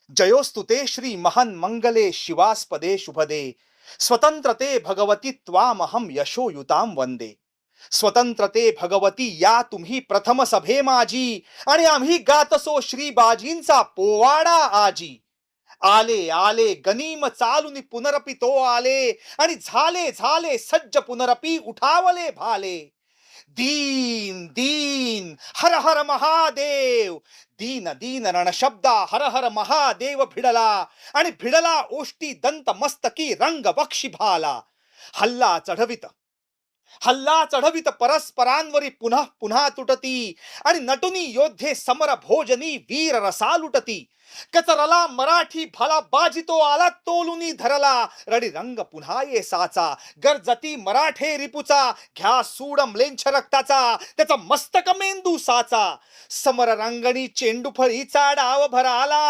जयोस्तुते श्री महान मंगले शिवास्पदे शुभदे स्वतंत्रते भगवती त्वामहम यशोयुताम वंदे. स्वतंत्रते भगवती या तुम्ही प्रथम सभे माझी, आणि आम्ही गातसो श्री बाजींचा पोवाडा आजी. आले आले गनीम चालुनी पुनरपि तो आले, आणि झाले झाले सज्ज पुनरपि उठावले भाले. दीन दीन हर हर महादेव, दीन दीन रणशब्दा हर हर महादेव भिडला, आणि भिडला ओष्टी दंत मस्तकी रंग बक्षी भाला. हल्ला चढवित हल्ला चढवित परस्परांवरी पुन्हा पुन्हा तुटती, आणि नटुनी योद्धे समर भोजनी वीर रसा लुटती. कचरला मराठी भला बाजितो आला तोलुनी धरला, रडी रंग पुन्हा ये साचा गरजती मराठे रिपुचा. घ्या सूड म्लेंछ रक्ताचा त्याचा मस्तक मेंदू साचा. समर रंगणी चेंडू फळीचा डाव भराला,